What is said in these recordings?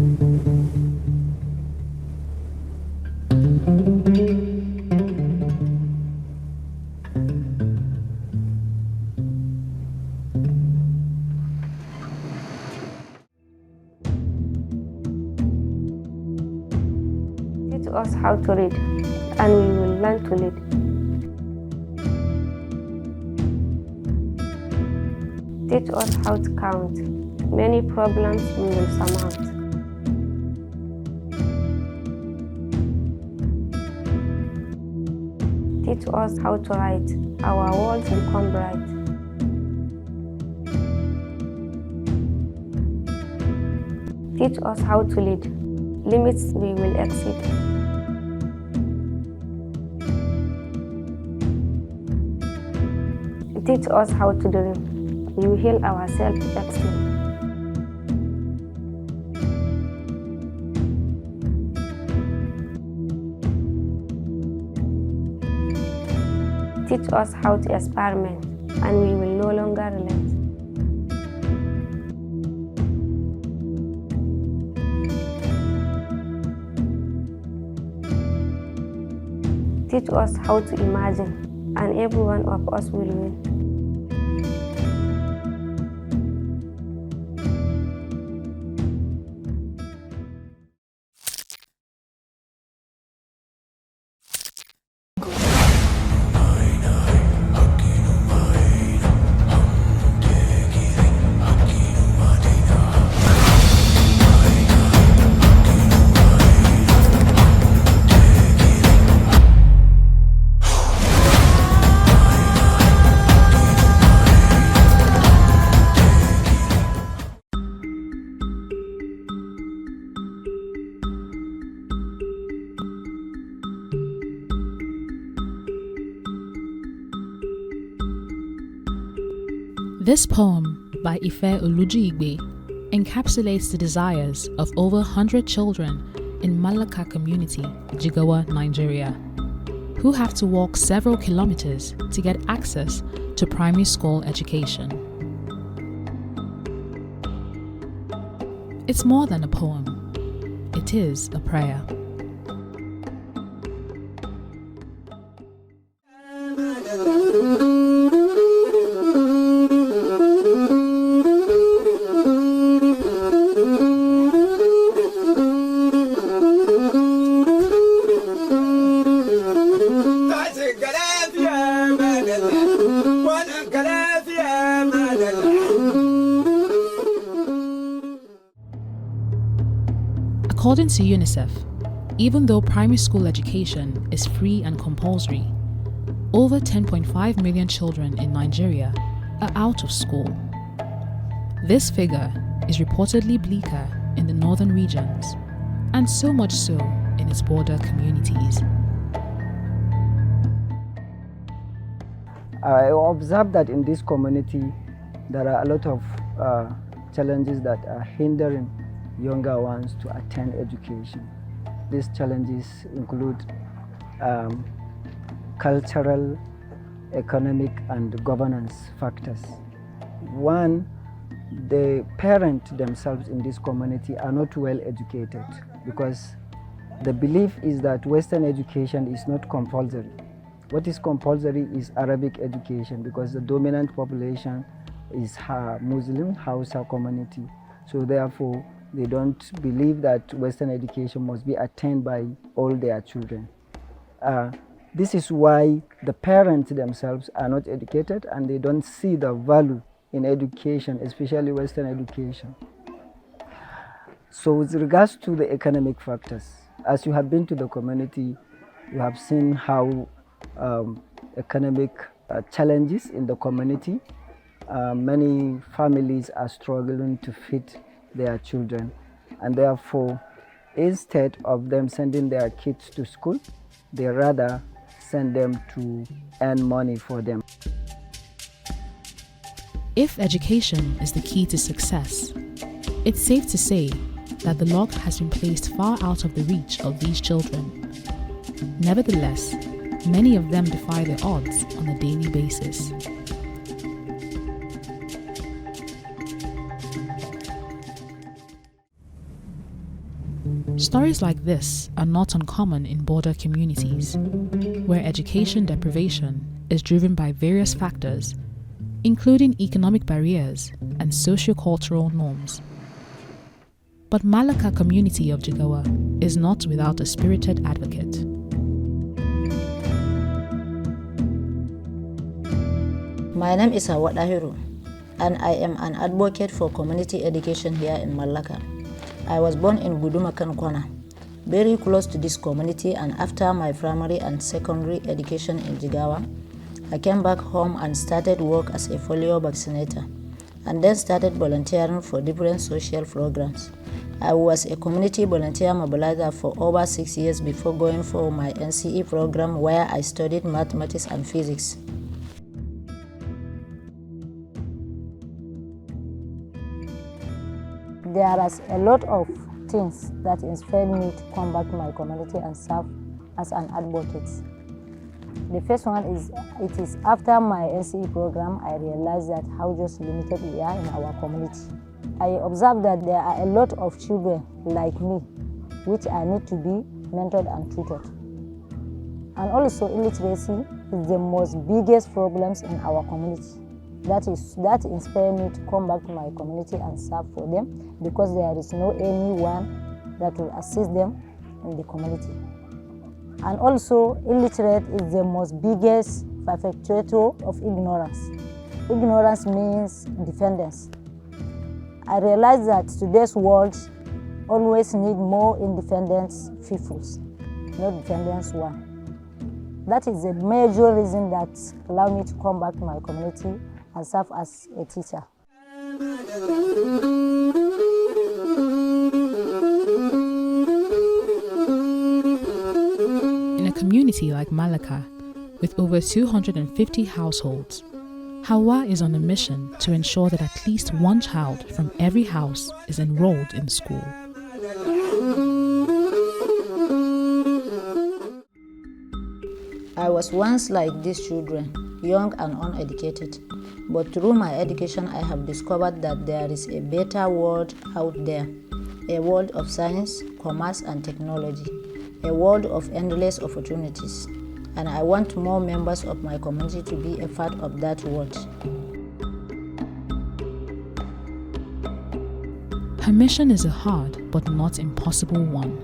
Teach us how to read, and we will learn to lead. Teach us how to count. Many problems we will surmount. Teach us how to write. Our worlds become bright. Teach us how to lead. Limits we will exceed. Teach us how to dream. We will heal our self-esteem. Teach us how to experiment, and we will no longer relent. Teach us how to imagine, and every one of us will win. This poem by Olujuyigbe encapsulates the desires of over 100 children in Malaka community, Jigawa, Nigeria, who have to walk several kilometers to get access to primary school education. It's more than a poem, it is a prayer. According to UNICEF, even though primary school education is free and compulsory, over 10.5 million children in Nigeria are out of school. This figure is reportedly bleaker in the northern regions, and so much so in its border communities. I observe that in this community, there are a lot of challenges that are hindering younger ones to attend education. These challenges include cultural, economic, and governance factors. One, the parents themselves in this community are not well educated because the belief is that Western education is not compulsory. What is compulsory is Arabic education because the dominant population is Muslim Hausa community. So therefore, they don't believe that Western education must be attained by all their children. This is why the parents themselves are not educated and they don't see the value in education, especially Western education. So with regards to the economic factors, as you have been to the community, you have seen how economic challenges in the community. Many families are struggling to feed their children, and therefore instead of them sending their kids to school, they rather send them to earn money for them. If education is the key to success, it's safe to say that the log has been placed far out of the reach of these children. Nevertheless, many of them defy the odds on a daily basis. Stories like this are not uncommon in border communities, where education deprivation is driven by various factors, including economic barriers and socio-cultural norms. But Malaka community of Jigawa is not without a spirited advocate. My name is Hauwa Dahiru, and I am an advocate for community education here in Malaka. I was born in Guduma Kankwana, very close to this community, and after my primary and secondary education in Jigawa, I came back home and started work as a polio vaccinator, and then started volunteering for different social programs. I was a community volunteer mobilizer for over 6 years before going for my NCE program, where I studied mathematics and physics. There are a lot of things that inspired me to come back to my community and serve as an advocate. The first one is, it is after my NCE program, I realized that how just limited we are in our community. I observed that there are a lot of children like me, which I need to be mentored and tutored. And also illiteracy is the most biggest problems in our community. That inspired me to come back to my community and serve for them, because there is no anyone that will assist them in the community. And also, illiterate is the most biggest perpetrator of ignorance. Ignorance means dependence. I realize that today's world always need more independent peoples, not dependent one. That is a major reason that allowed me to come back to my community and serve as a teacher. In a community like Malaka, with over 250 households, Hauwa is on a mission to ensure that at least one child from every house is enrolled in school. I was once like these children, young and uneducated. But through my education, I have discovered that there is a better world out there, a world of science, commerce, and technology, a world of endless opportunities. And I want more members of my community to be a part of that world. Her mission is a hard but not impossible one.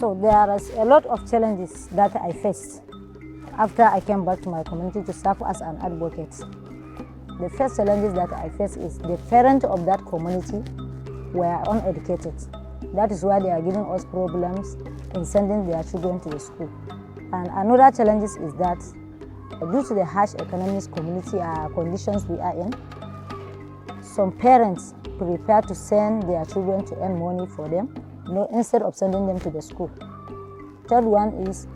So there are a lot of challenges that I faced after I came back to my community to serve as an advocate. The first challenges that I faced is the parents of that community were uneducated. That is why they are giving us problems in sending their children to the school. And another challenge is that due to the harsh economic community conditions we are in, some parents prepare to send their children to earn money for them, instead of sending them to the school. Third one is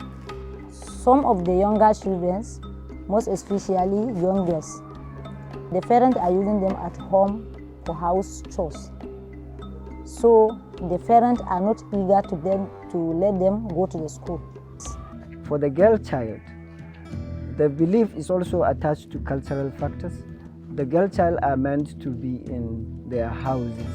some of the younger children, most especially young girls, the parents are using them at home for house chores. So the parents are not eager to let them go to the school. For the girl child, the belief is also attached to cultural factors. The girl child are meant to be in their houses,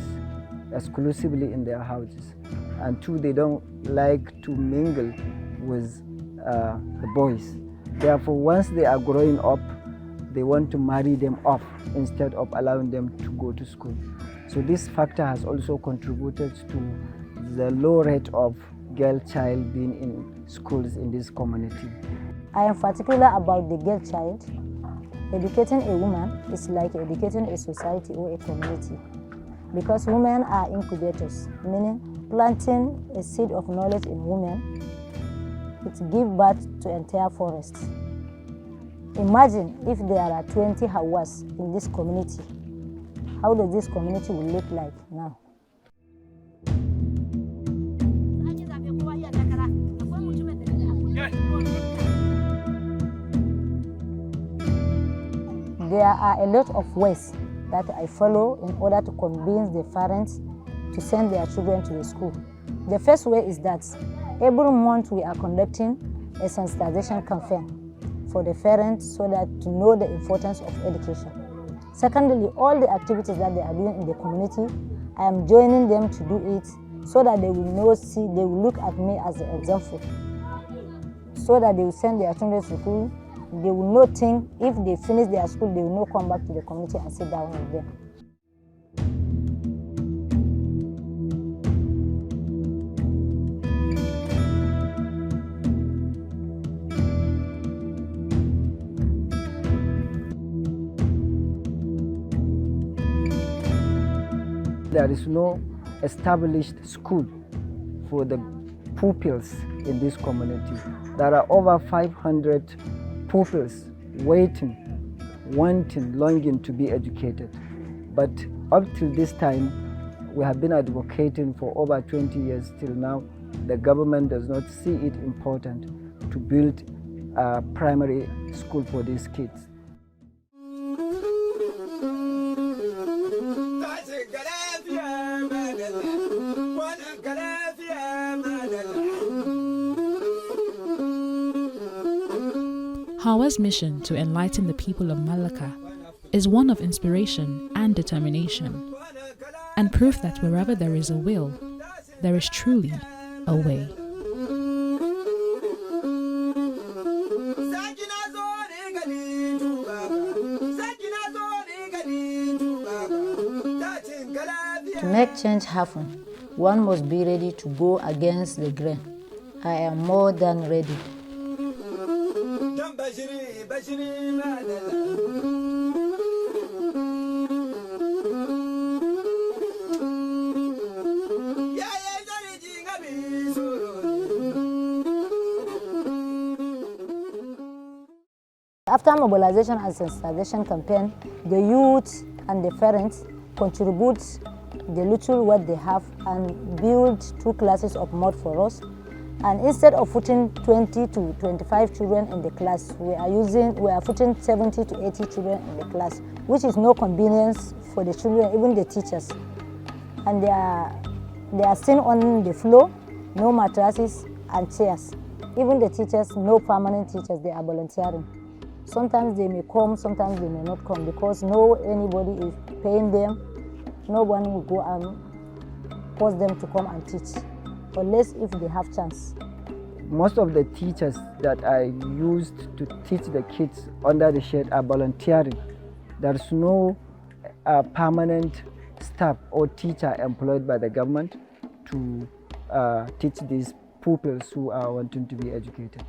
exclusively in their houses. And two, they don't like to mingle with the boys. Therefore, once they are growing up, they want to marry them off instead of allowing them to go to school. So this factor has also contributed to the low rate of girl child being in schools in this community. I am particular about the girl child. Educating a woman is like educating a society or a community, because women are incubators, meaning planting a seed of knowledge in women, it gives birth to entire forests. Imagine if there are 20 Hauwas in this community. How does this community will look like now? There are a lot of ways that I follow in order to convince the parents to send their children to the school. The first way is that every month we are conducting a sensitization campaign for the parents so that to know the importance of education. Secondly, all the activities that they are doing in the community, I am joining them to do it so that they will they will look at me as an example. So that they will send their children to school, they will not think if they finish their school, they will not come back to the community and sit down with them. There is no established school for the pupils in this community. There are over 500 pupils waiting, wanting, longing to be educated. But up till this time, we have been advocating for over 20 years till now. The government does not see it important to build a primary school for these kids. Hauwa's mission to enlighten the people of Malaka is one of inspiration and determination, and proof that wherever there is a will, there is truly a way. To make change happen, one must be ready to go against the grain. I am more than ready. After mobilization and sensitization campaign, the youth and the parents contribute the little what they have and build 2 classes of mud for us. And instead of putting 20 to 25 children in the class, we are putting 70 to 80 children in the class, which is no convenience for the children, even the teachers. And they are sitting on the floor, no mattresses and chairs. Even the teachers, no permanent teachers, they are volunteering. Sometimes they may come, sometimes they may not come because anybody is paying them. No one will go and force them to come and teach, unless if they have chance. Most of the teachers that I used to teach the kids under the shade are volunteering. There's no permanent staff or teacher employed by the government to teach these pupils who are wanting to be educated.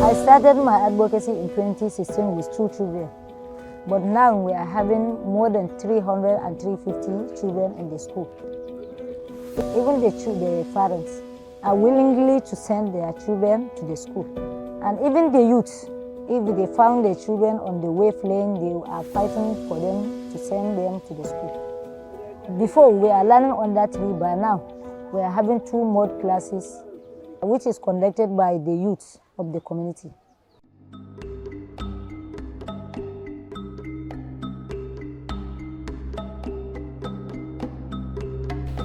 I started my advocacy in 2016 with 2 children, but now we are having more than 300 and 350 children in the school. Even the parents are willingly to send their children to the school. And even the youth, if they found their children on the way playing, they are fighting for them to send them to the school. Before, we are learning on that tree, but now we are having 2 mud classes, which is conducted by the youth of the community.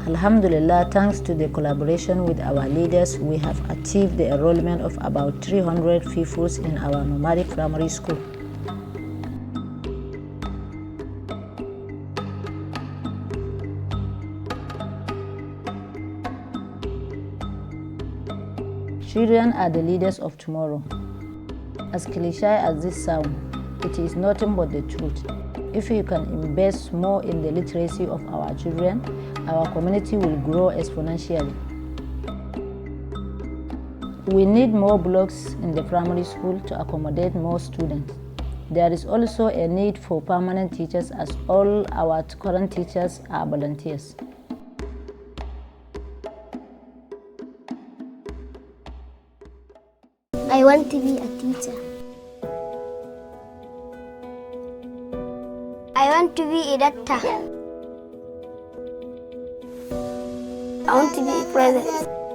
Alhamdulillah, thanks to the collaboration with our leaders, we have achieved the enrollment of about 300 pupils in our nomadic primary school. Children are the leaders of tomorrow. As cliche as this sounds, it is nothing but the truth. If you can invest more in the literacy of our children, our community will grow exponentially. We need more blocks in the primary school to accommodate more students. There is also a need for permanent teachers as all our current teachers are volunteers. I want to be a teacher. I want to be a doctor. I want to be president.